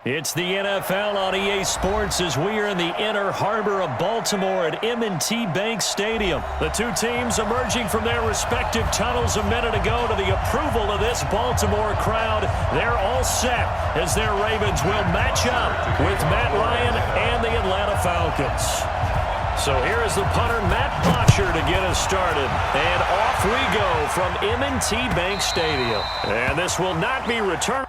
It's the NFL on EA Sports as we are in the inner harbor of Baltimore at M&T Bank Stadium. The two teams emerging from their respective tunnels a minute ago to the approval of this Baltimore crowd. They're all set as their Ravens will match up with Matt Ryan and the Atlanta Falcons. So here is the punter, Matt Botcher, to get us started. And off we go from M&T Bank Stadium. And this will not be returned.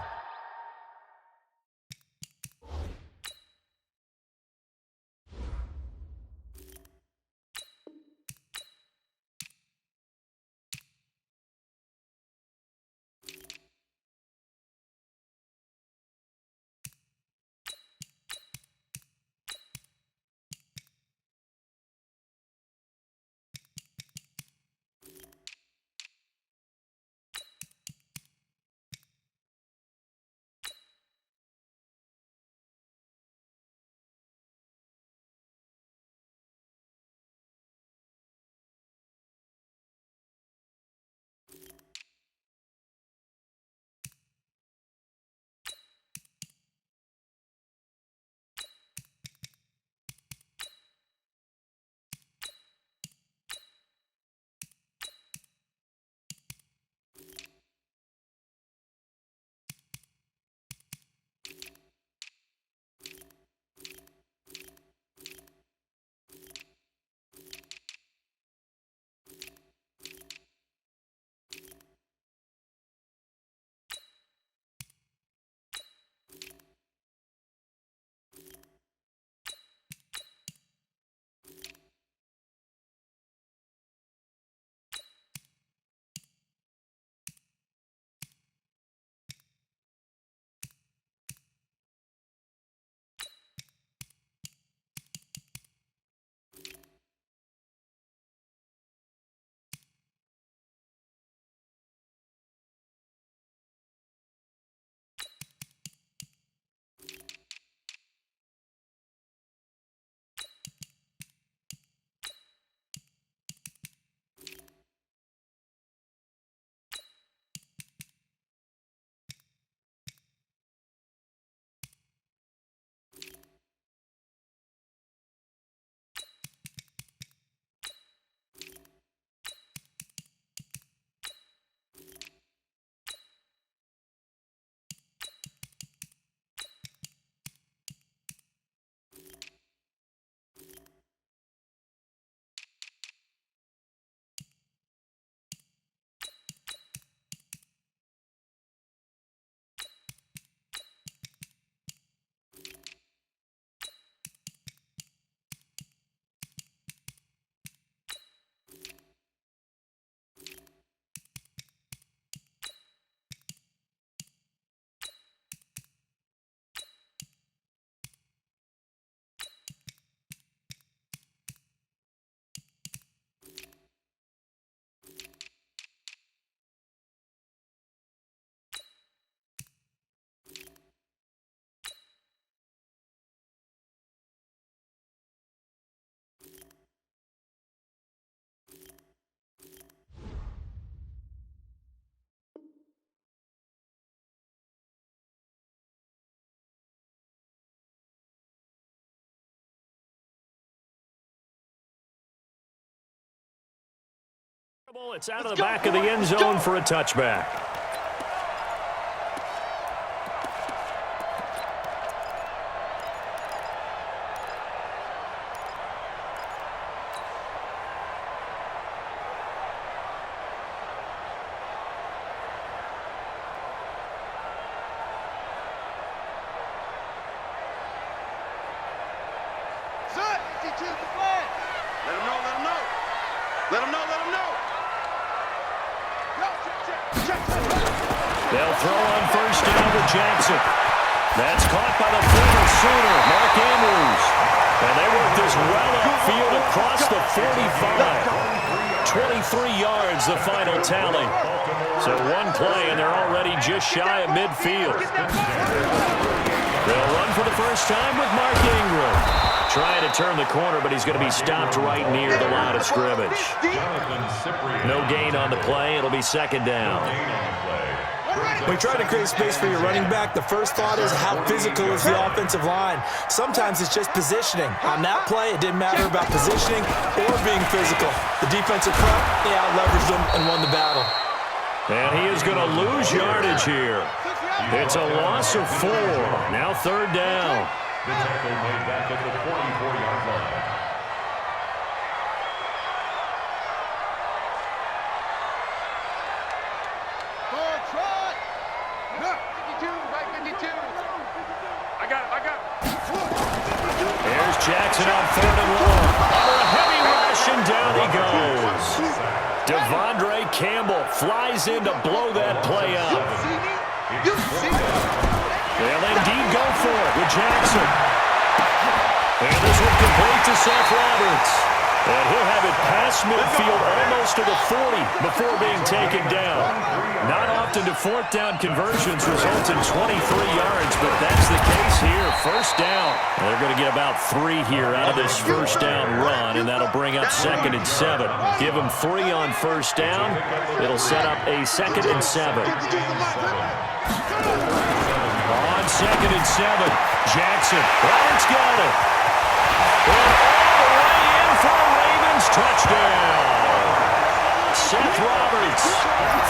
It's out of the back of the end zone for a touchback. They'll throw on first down to Jackson. That's caught by the former Sooner, Mark Andrews. And they work this well upfield across the 45. 23 yards, the final tally. So one play, and they're already just shy of midfield. They'll run for the first time with Mark Ingram. Trying to turn the corner, but he's going to be stopped right near the line of scrimmage. No gain on the play. It'll be second down. When you're trying to create space for your running back, the first thought is how physical is the offensive line. Sometimes it's just positioning. On that play, it didn't matter about positioning or being physical. The defensive front, they out-leveraged them and won the battle. And he is going to lose yardage here. It's a loss of 4. Now third down. The tackle made back at the 44-yard line. Here's Jackson on 3rd and long. Under a heavy rush, and down he goes. Devondre Campbell flies in to blow that play up. They'll indeed go for it with Jackson. And this one complete to Seth Roberts. And he'll have it past midfield almost to the 40 before being taken down. Not often do 4th down conversions result in 23 yards, but that's the case here. First down. They're going to get about 3 here out of this first down run, and that'll bring up 2nd and 7. Give them 3 on first down. It'll set up a 2nd and 7. On 2nd and 7, Jackson. Roberts got it. For a Ravens touchdown. Seth Roberts,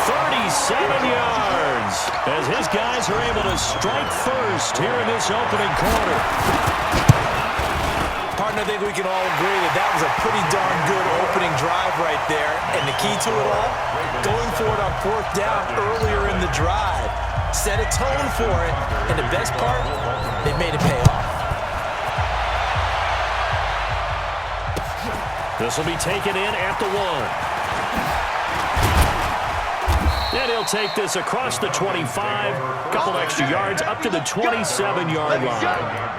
37 yards, as his guys are able to strike first here in this opening quarter. Partner, I think we can all agree that that was a pretty darn good opening drive right there. And the key to it all, going for it on 4th down earlier in the drive. Set a tone for it, and the best part, they made it pay off. This will be taken in at the 1. And he'll take this across the 25. A couple extra yards up to the 27-yard line.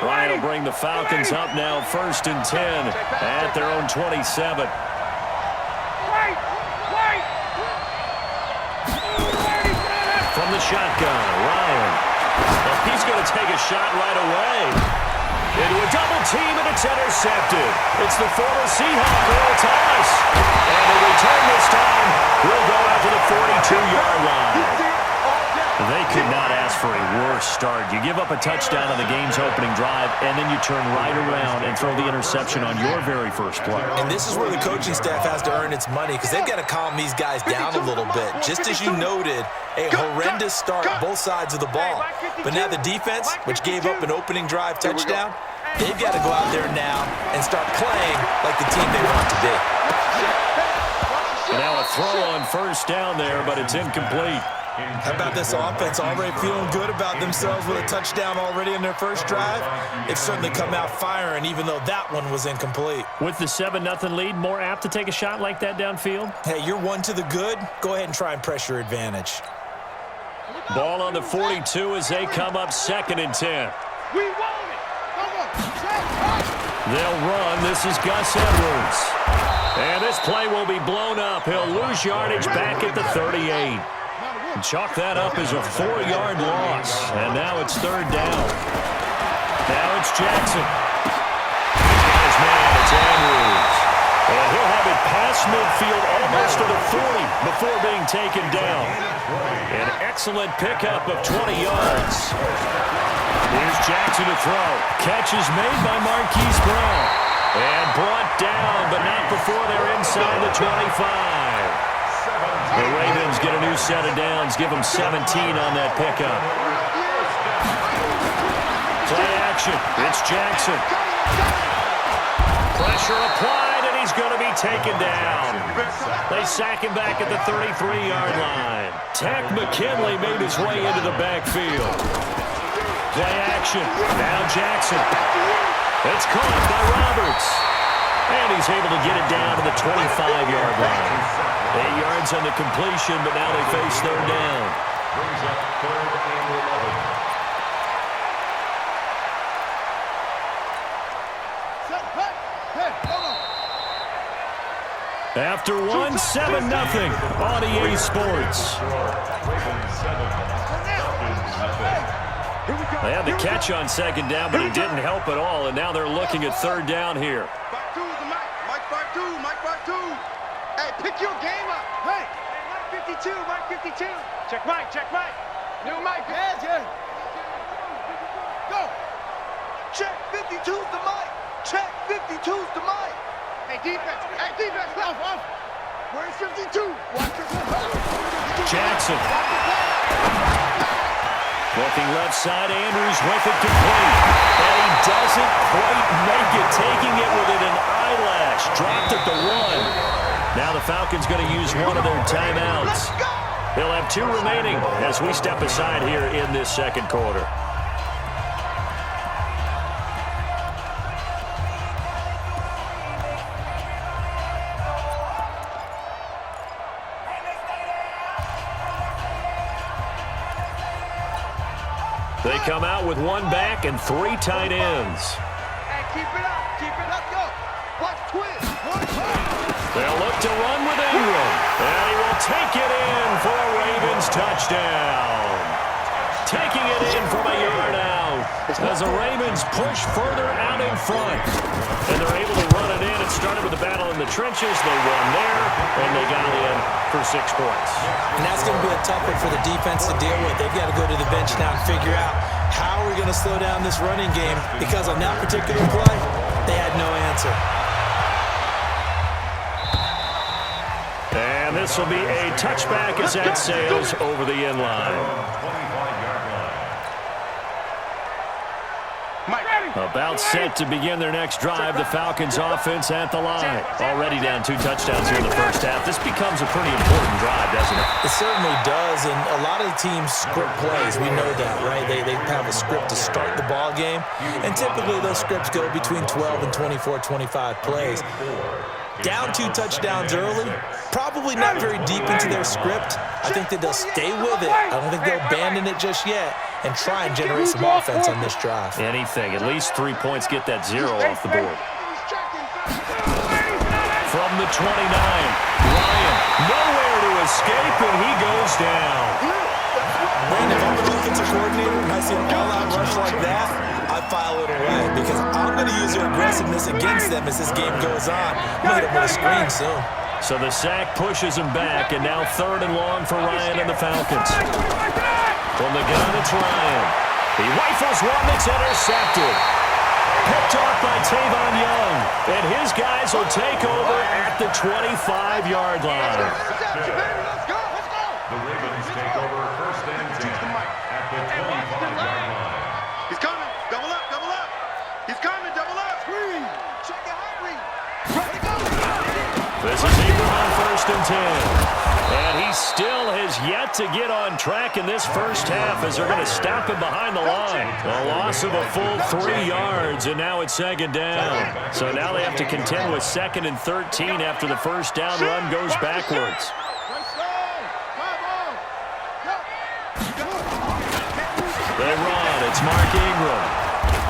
Ryan will bring the Falcons up now 1st and 10 at their own 27. From the shotgun, Ryan. And he's going to take a shot right away. Into a double team, and it's intercepted. It's the former Seahawk, Earl Thomas. And the return this time will go out to the 42-yard line. They could not ask for a worse start. You give up a touchdown on the game's opening drive, and then you turn right around and throw the interception on your very first play. And this is where the coaching staff has to earn its money, because they've got to calm these guys down a little bit. Just as you noted, a horrendous start both sides of the ball. But now the defense, which gave up an opening drive touchdown, they've got to go out there now and start playing like the team they want to be. And now a throw on first down there, but it's incomplete. How about this offense already feeling good about themselves with a touchdown already in their first drive? They've certainly come out firing, even though that one was incomplete. With the 7-0 lead, more apt to take a shot like that downfield? Hey, you're one to the good. Go ahead and try and press your advantage. Ball on the 42 as they come up 2nd and 10. They'll run. This is Gus Edwards. And this play will be blown up. He'll lose yardage back at the 38. Chalk that up as a 4-yard loss. And now it's 3rd down. Now it's Jackson. His man, it's Andrews. And he'll have it past midfield almost to the 40 before being taken down. An excellent pickup of 20 yards. Here's Jackson to throw. Catch is made by Marquise Brown. And brought down, but not before they're inside the 25. The Ravens get a new set of downs, give them 17 on that pickup. Play action, it's Jackson. Pressure applied, and he's going to be taken down. They sack him back at the 33-yard line. Tack McKinley made his way into the backfield. Play action, now Jackson. It's caught by Roberts. And he's able to get it down to the 25-yard line. 8 yards on the completion, but now they face 3rd down. Brings up 3rd and 11. After one, 7-0 on EA Sports. They had the catch on second down, but it didn't help at all, and now they're looking at third down here. 5-2 is the Mike 5-2, Mike 5-2. Hey, pick your game up. Hey, Mike 52, Mike 52. Check Mike. New Mike. Yeah. Go. Check 52's the Mike. Check 52's the Mike. Hey, defense, off. Where's 52? Watch your Jackson. Looking left side, Andrews with it complete. And he doesn't quite make it, taking it within an eyelash. Dropped at the 1. Now the Falcons going to use one of their timeouts. They'll have 2 remaining as we step aside here in this second quarter. They come out with 1 back and 3 tight ends. Hey, keep it up, go. Watch twist. They'll look to run with Ingram. And he will take it in for a Ravens touchdown. Taking it in from a yard out as the Ravens push further out in front. And they're able to run it in. It started with the battle in the trenches. They won there, and they got in for 6 points. And that's going to be a tough one for the defense to deal with. They've got to go to the bench now and figure out how we're going to slow down this running game, because on that particular play, they had no answer. And this will be a touchback as that sails over the end line. About set to begin their next drive. The Falcons offense at the line. Already down 2 touchdowns here in the first half. This becomes a pretty important drive, doesn't it? It certainly does, and a lot of the teams script plays. We know that, right? They have a script to start the ball game, and typically those scripts go between 12 and 24, 25 plays. Down 2 touchdowns early, probably not very deep into their script. I think that they'll stay with it. I don't think they'll abandon it just yet and try and generate some offense on this drive. Anything. At least 3 points, get that 0 off the board. From the 29, Ryan nowhere to escape, and he goes down. Man, if I'm an offensive coordinator and I see an all-out rush like that, I file it away, because I'm going to use their aggressiveness against them as this game goes on. I'm going to hit them with a screen soon. So the sack pushes him back, and now 3rd and long for Ryan and the Falcons. From the gun, it's Ryan. He rifles one that's intercepted. Picked off by Tavon Young, and his guys will take over at the 25-yard line. The Ravens take over 1st and 10 at the 25-yard line. He's coming. Double up. He's coming. Double up. Screen. Check it out, read. Ready to go. This is Ingram on 1st and 10. And he still has yet to get on track in this first half as they're going to stop him behind the line. A loss of a full 3 yards, and now it's 2nd down. So now they have to contend with 2nd and 13 after the first down run goes backwards. They run. It's Mark Ingram.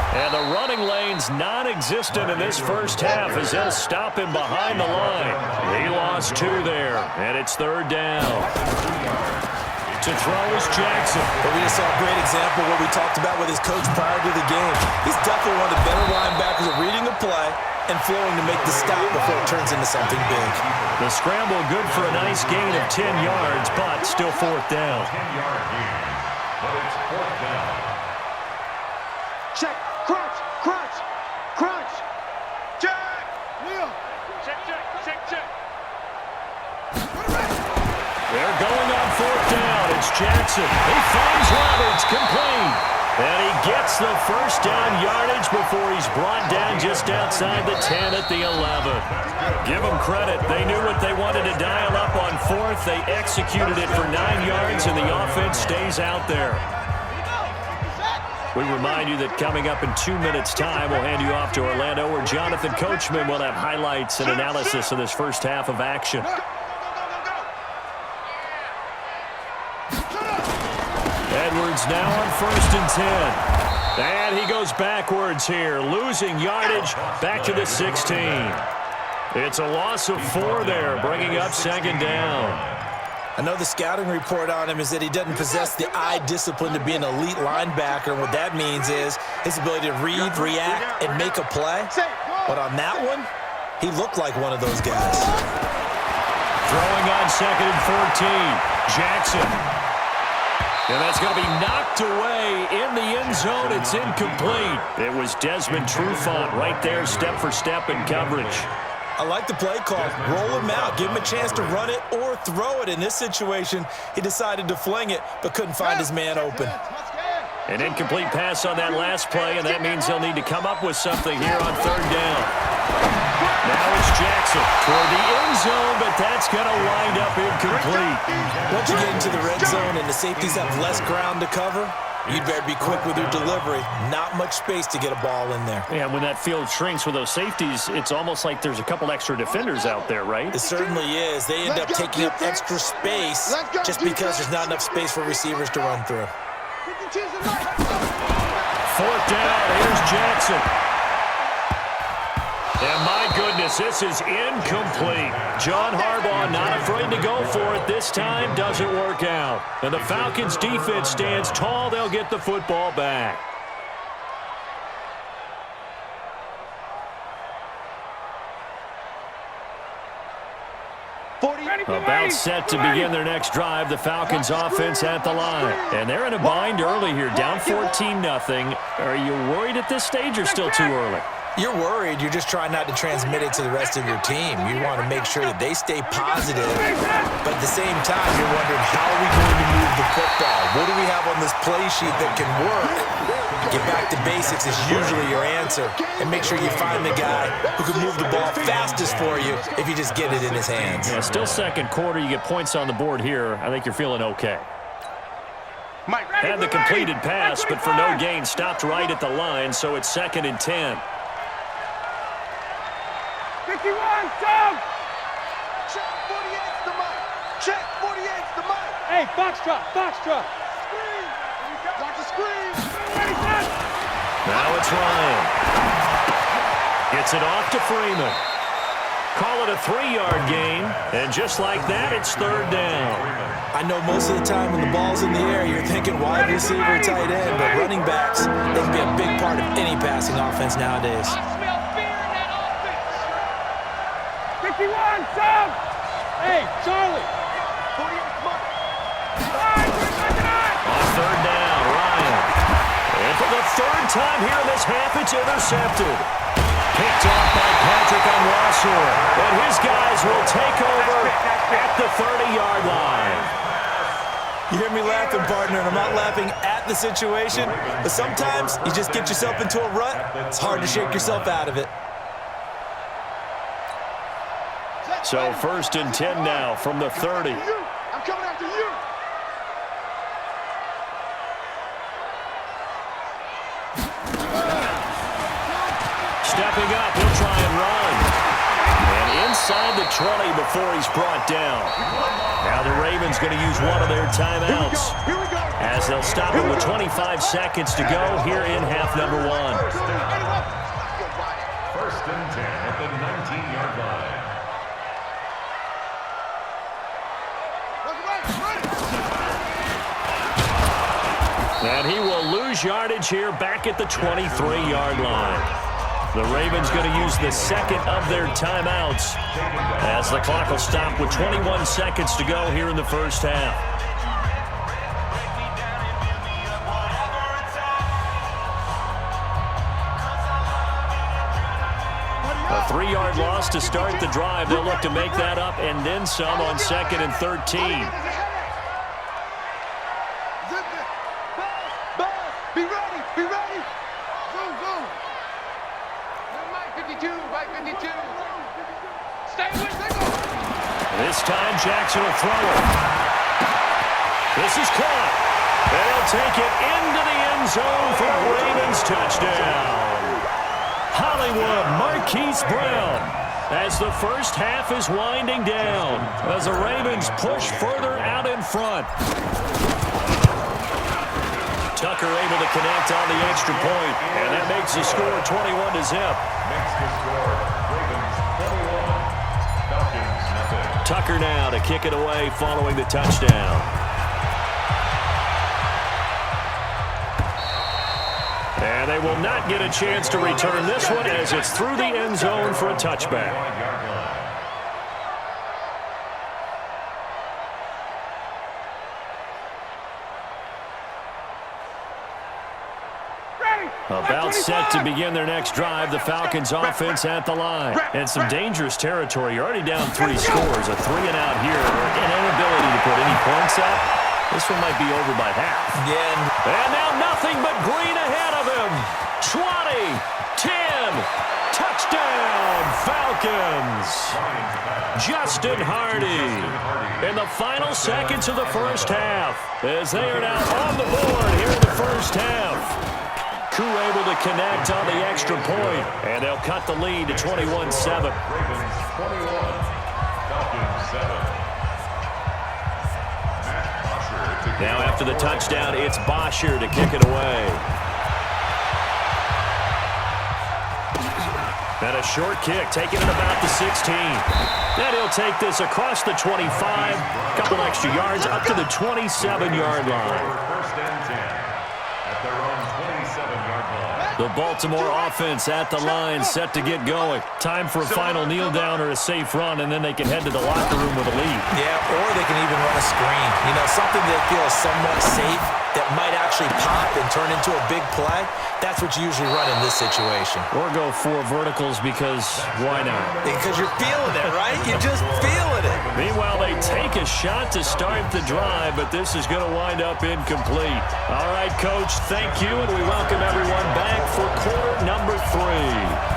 And the running lane's non-existent in this first half as they'll him behind the line. He lost 2 there, and it's 3rd down. To throw is Jackson. But we just saw a great example of what we talked about with his coach prior to the game. He's definitely one of the better linebackers at reading the play and flowing to make the stop before it turns into something big. The scramble good for a nice gain of 10 yards, but still 4th down. 10-yard gain, but it's 4th down. Check. Crunch. Check. Wheel. Check. They're going on 4th down. It's Jackson. He finds Roberts, complete. And he gets the first down yardage before he's brought down just outside the 10 at the 11. Give them credit. They knew what they wanted to dial up on 4th. They executed it for 9 yards, and the offense stays out there. We remind you that coming up in 2 minutes' time, we'll hand you off to Orlando, where Jonathan Coachman will have highlights and analysis of this first half of action. Edwards now on 1st and 10. And he goes backwards here, losing yardage back to the 16. It's a loss of 4 there, bringing up second down. I know the scouting report on him is that he doesn't possess the eye discipline to be an elite linebacker. And what that means is his ability to read, react, and make a play. But on that one, he looked like one of those guys. Throwing on second and 14. Jackson. And that's going to be knocked away in the end zone. It's incomplete. It was Desmond Trufant right there, step for step in coverage. I like the play call. Roll him out. Give him a chance to run it or throw it. In this situation, he decided to fling it, but couldn't find his man open. An incomplete pass on that last play, and that means he'll need to come up with something here on third down. Now it's Jackson toward the end zone, but that's going to wind up incomplete. Once you get into the red zone and the safeties have less ground to cover, you'd better be quick with your delivery. Not much space to get a ball in there. Yeah, when that field shrinks with those safeties, it's almost like there's a couple extra defenders out there, right? It certainly is. They end up taking up extra space just because there's not enough space for receivers to run through. Fourth down, here's Jackson. And my goodness, this is incomplete. John Harbaugh not afraid to go for it this time. Doesn't work out. And the Falcons defense stands tall. They'll get the football back. About set to begin their next drive. The Falcons offense at the line. And they're in a bind early here, down 14-0. Are you worried at this stage or still too early? You're worried. You're just trying not to transmit it to the rest of your team. You want to make sure that they stay positive. But at the same time, you're wondering, how are we going to move the football? What do we have on this play sheet that can work? Get back to basics is usually your answer. And make sure you find the guy who can move the ball fastest for you if you just get it in his hands. Yeah, still second quarter. You get points on the board here. I think you're feeling okay. Had the completed pass, but for no gain. Stopped right at the line, so it's 2nd and 10. 51, Tom! Check 48's the mic. Check 48's the mic. Hey, Foxtrot, Foxtrot. Screen. Watch the screen. Now it's Ryan. Gets it off to Freeman. Call it a 3-yard gain. And just like that, it's third down. I know most of the time when the ball's in the air, you're thinking wide receiver, tight end, but running backs, they can be a big part of any passing offense nowadays. 51, Tom! Hey, Charlie! 48's mark. On third down, Ryan. And for the third time here in this half, it's intercepted. Picked off by Patrick Onwuasor. And his guys will take over at the 30-yard line. You hear me laughing, partner, and I'm not laughing at the situation, but sometimes you just get yourself into a rut. It's hard to shake yourself out of it. So 1st and 10 now from the 30. I'm coming after you. Stepping up, he'll try and run. And inside the 20 before he's brought down. Now the Ravens going to use one of their timeouts. Here we go. As they'll stop it with 25 seconds to go here in half number 1. 1st and 10 at the 19-yard line. And he will lose yardage here back at the 23-yard line. The Ravens going to use the second of their timeouts as the clock will stop with 21 seconds to go here in the first half. A 3-yard loss to start the drive. They'll look to make that up and then some on 2nd and 13. Be ready, be ready. Zoom, zoom. Mike 52, Mike 52. Stay with me. This time Jackson will throw it. This is caught. They'll take it into the end zone for a Ravens touchdown. Hollywood Marquise Brown as the first half is winding down as the Ravens push further out in front. Tucker able to connect on the extra point, and that makes the score 21-0. Makes the score Ravens 21. Tucker now to kick it away following the touchdown. And they will not get a chance to return this one as it's through the end zone for a touchback. About set to begin their next drive, the Falcons offense at the line. And some dangerous territory. You're already down 3 scores, a 3-and-out here, an inability to put any points up. This one might be over by half. Yeah. And now nothing but green ahead of him. 20, 10, touchdown, Falcons. Justin Hardy in the final seconds of the first half as they are now on the board here in the first half. Koo able to connect on the extra point, and they'll cut the lead to 21-7. Ravens 21, Falcons 7. Now after the touchdown, it's Bosher to kick it away. And a short kick, taking it about the 16. Then he'll take this across the 25, a couple extra yards, up to the 27-yard line. First and 10 at their own 27-yard line. The Baltimore offense at the line, set to get going. Time for a final kneel down or a safe run, and then they can head to the locker room with a lead. Yeah, or they can even run a screen. You know, something they feel is somewhat safe that might actually pop and turn into a big play. That's what you usually run in this situation. Or go 4 verticals because why not? Because you're feeling it, right? You're just feeling it. Meanwhile, they take a shot to start the drive, but this is going to wind up incomplete. All right, Coach, thank you, and we welcome everyone back for quarter number 3.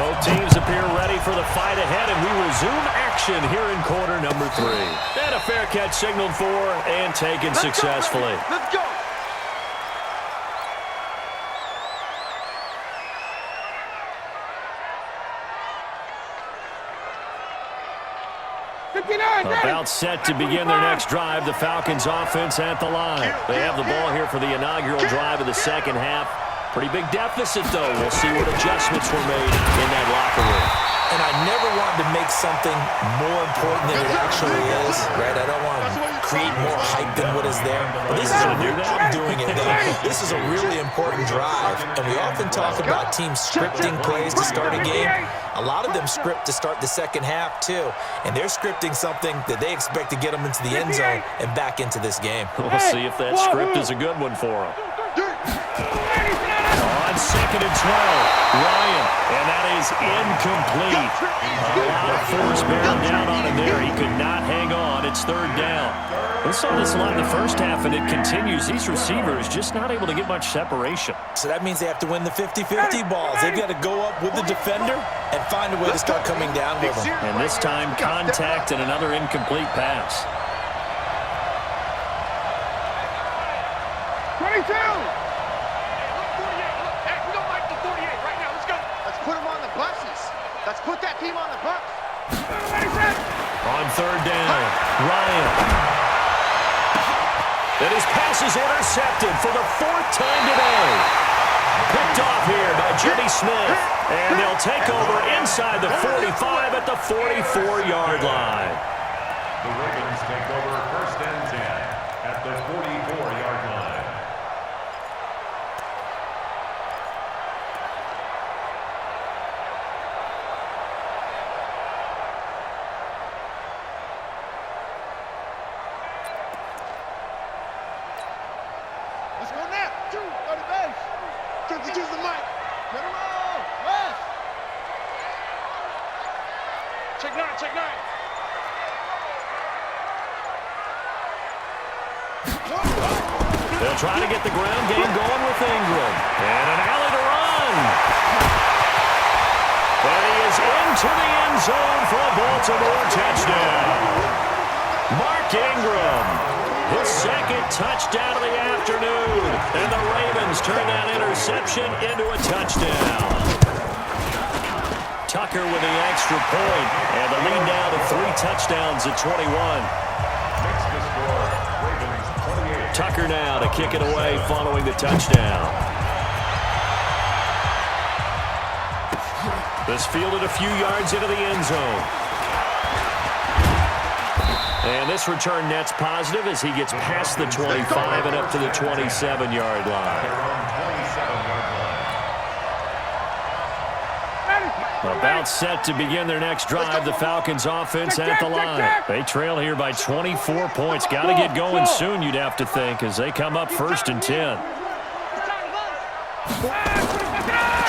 Both teams appear ready for the fight ahead, and we resume action here in quarter number 3. And a fair catch signaled for and taken successfully. Let's go. About set to begin their next drive, the Falcons offense at the line. They have the ball here for the inaugural drive of the second half. Pretty big deficit, though. We'll see what adjustments were made in that locker room. And I never wanted to make something more important than it actually is, right? I don't want to create more hype than what is there. But this is I'm doing it, though. This is a really important drive. And we often talk about teams scripting plays to start a game. A lot of them script to start the second half, too. And they're scripting something that they expect to get them into the end zone and back into this game. We'll see if that script is a good one for them. On 2nd and 12, Ryan, and that is incomplete. A lot of force bearing down on him there. He could not hang on. It's 3rd down. We saw this a lot in the first half, and it continues. These receivers just not able to get much separation. So that means they have to win the 50-50 balls. They've got to go up with the defender and find a way to start coming down with them. And this time, contact and another incomplete pass. 22. Put them on the buses. Let's put that team on the bus. On 3rd down, Ryan. And his pass is intercepted for the 4th time today. Picked off here by Jimmy Smith. And they'll take over inside the 45 at the 44-yard line. The Ravens take over first and 10 at the 44-yard line. Let's go now. 2 on the base. Use the mic. Get him on. West. Check 9. Check 9. They'll try to get the ground game going with Ingram. And an alley to run. And he is into the end zone for a Baltimore touchdown. Mark Ingram, his 2nd touchdown of the afternoon. And the Ravens turn that interception into a touchdown. Tucker with the extra point. And the lead now to 3 touchdowns at 21. Makes the score, Ravens 28. Tucker now to kick it away following the touchdown. This fielded a few yards into the end zone. And this return net's positive as he gets past the 25 and up to the 27-yard line. About set to begin their next drive, the Falcons offense at the line. They trail here by 24 points. Got to get going soon, you'd have to think, as they come up 1st and 10.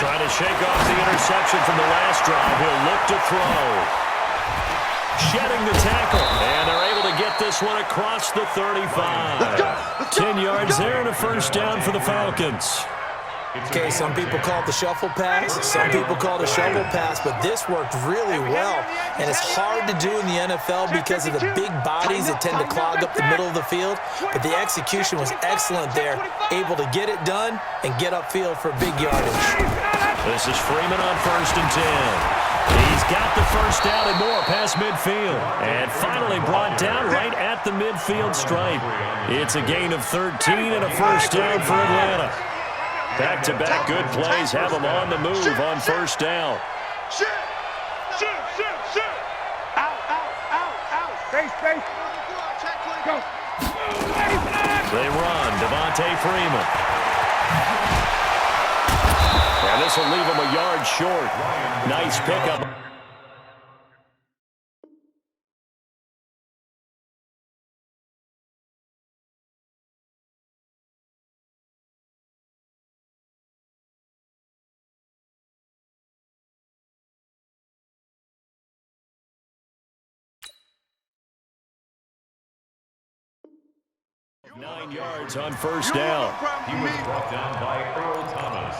Trying to shake off the interception from the last drive. He'll look to throw. Shedding the tackle, and they're able to get this one across the 35. 10 yards there and a 1st down for the Falcons. Okay, some people call it the shuffle pass, some people call it a shovel pass, but this worked really well. And it's hard to do in the NFL because of the big bodies that tend to clog up the middle of the field. But the execution was excellent there, able to get it done and get upfield for big yardage. This is Freeman on 1st and 10. He's got the 1st down and more past midfield. And finally brought down right at the midfield stripe. It's a gain of 13 and a 1st down for Atlanta. Back-to-back good plays have them on the move on 1st down. Shoot! Out! Space! Go! They run. Devontae Freeman. And this will leave him a yard short. Nice pickup. Nine yards on 1st down. He was brought down by Earl Thomas.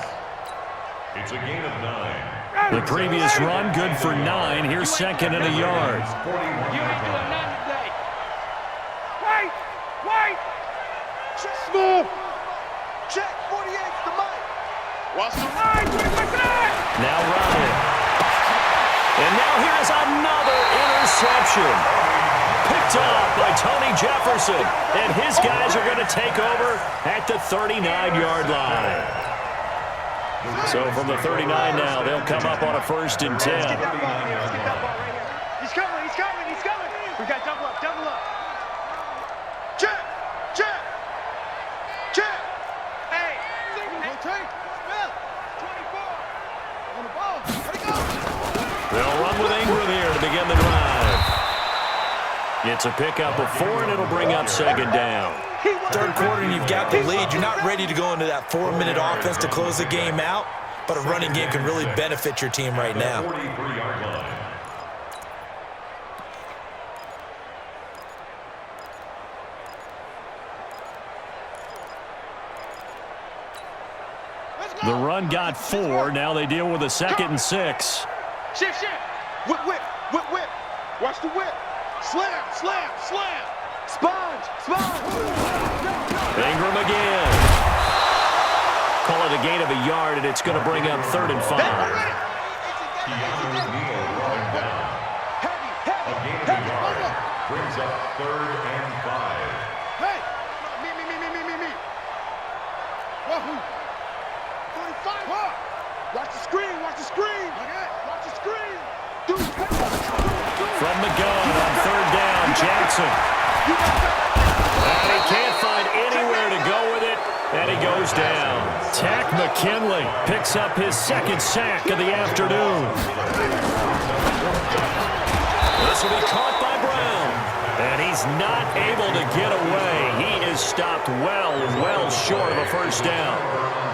It's a gain of 9. The previous run, good for 9. Here's 2nd and a yard. Wait! Small! Check, 48's the mic. Watch the line, Now Ryan. And now here's another interception. Picked off by Tony Jefferson. And his guys are going to take over at the 39-yard line. So from the 39 now, they'll come up on a 1st and 10. He's coming. We got double up. Check. Hey. Take. 24. On the ball. Let it go. They'll run with Ingram here to begin the drive. It's a pickup of 4, and it'll bring up 2nd down. 3rd quarter and you've got the lead. You're not ready to go into that 4-minute offense to close the game out, but a running game can really benefit your team right now. 43-yard line. The run got 4. Now they deal with a 2nd and 6. Shift. Whip. Watch the whip. Slam. Sponge. Ingram again. Call it a gain of a yard, and it's going to bring up 3rd and 5. A gain of a yard brings up 3rd and 5. Hey! Me. Wahoo! 45. Watch the screen. Watch the screen. From the gun on 3rd down, Jackson. And he can't find anywhere to go with it, and he goes down. Tack McKinley picks up his 2nd sack of the afternoon. This will be caught by Brown, and he's not able to get away. He is stopped well short of a 1st down.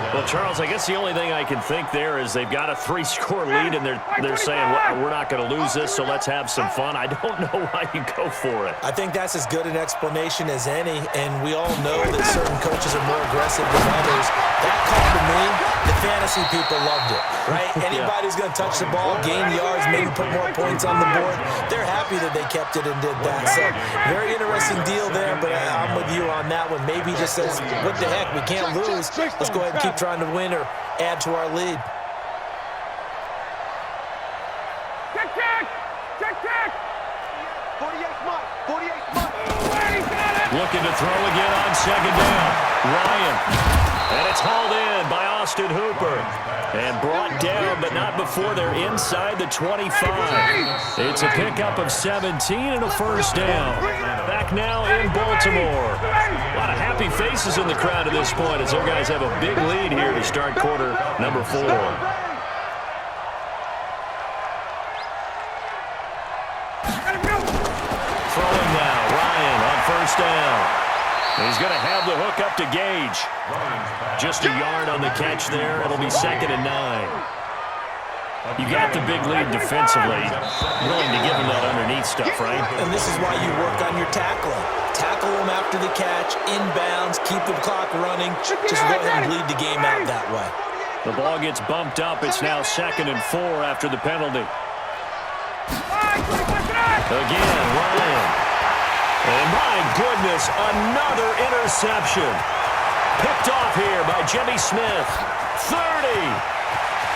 Well, Charles, I guess the only thing I can think there is they've got a 3-score lead, and they're saying, well, we're not going to lose this, so let's have some fun. I don't know why you go for it. I think that's as good an explanation as any, and we all know that certain coaches are more aggressive than others. That call to me, the fantasy people loved it, right? Anybody's going to touch the ball, gain yards, maybe put more points on the board. They're happy that they kept it and did that. So very interesting deal there, but I'm with you on that one. Maybe just says, what the heck, we can't lose. Let's go ahead and keep trying to win or add to our lead. Check. 48 Mike. Looking to throw again on 2nd down. Ryan. And it's hauled in by Austin Hooper. And brought down, but not before they're inside the 25. It's a pickup of 17 and a first down. Back now in Baltimore. A lot of happy faces in the crowd at this point as their guys have a big lead here to start quarter number 4. Throwing now, Ryan on first down. He's going to have the hook up to Gage. Just a yard on the catch there. It'll be 2nd and 9. You got the big lead defensively. Willing to give him that underneath stuff, right? And this is why you work on your tackling. Tackle them after the catch, inbounds, keep the clock running. Just go ahead and bleed the game out that way. The ball gets bumped up. It's now 2nd and 4 after the penalty. Again, Ryan. And my goodness, another interception. Picked off here by Jimmy Smith. 30,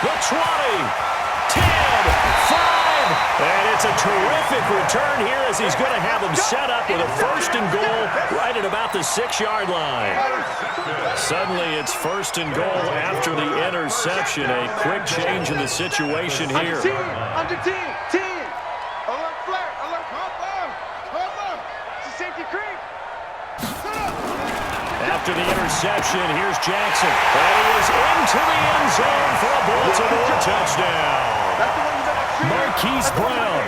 the 20, 10, 5. And it's a terrific return here as he's going to have him set up with a 1st and goal right at about the 6-yard line. Suddenly it's 1st and goal after the interception. A quick change in the situation here. Under 10. Alert flare. Alert. Hold on. It's a safety creep. After the interception, here's Jackson. And he is into the end zone for a Baltimore touchdown. Marquise Brown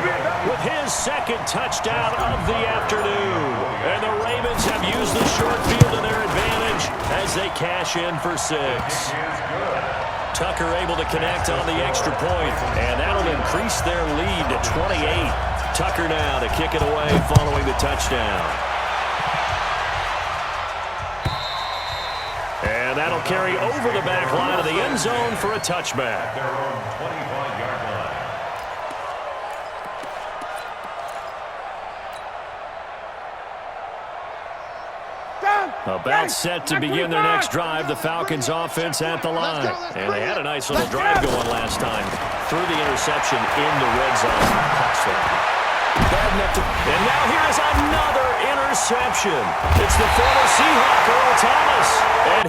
with his 2nd touchdown of the afternoon. And the Ravens have used the short field to their advantage as they cash in for 6. Tucker able to connect on the extra point, and that'll increase their lead to 28. Tucker now to kick it away following the touchdown. And that'll carry over the back line of the end zone for a touchback. Their own 25-yard line. About set to begin their next drive, the Falcons offense at the line. And they had a nice little drive going last time. Through the interception in the red zone. And now here is another interception. It's the former Seahawk, Earl Thomas. And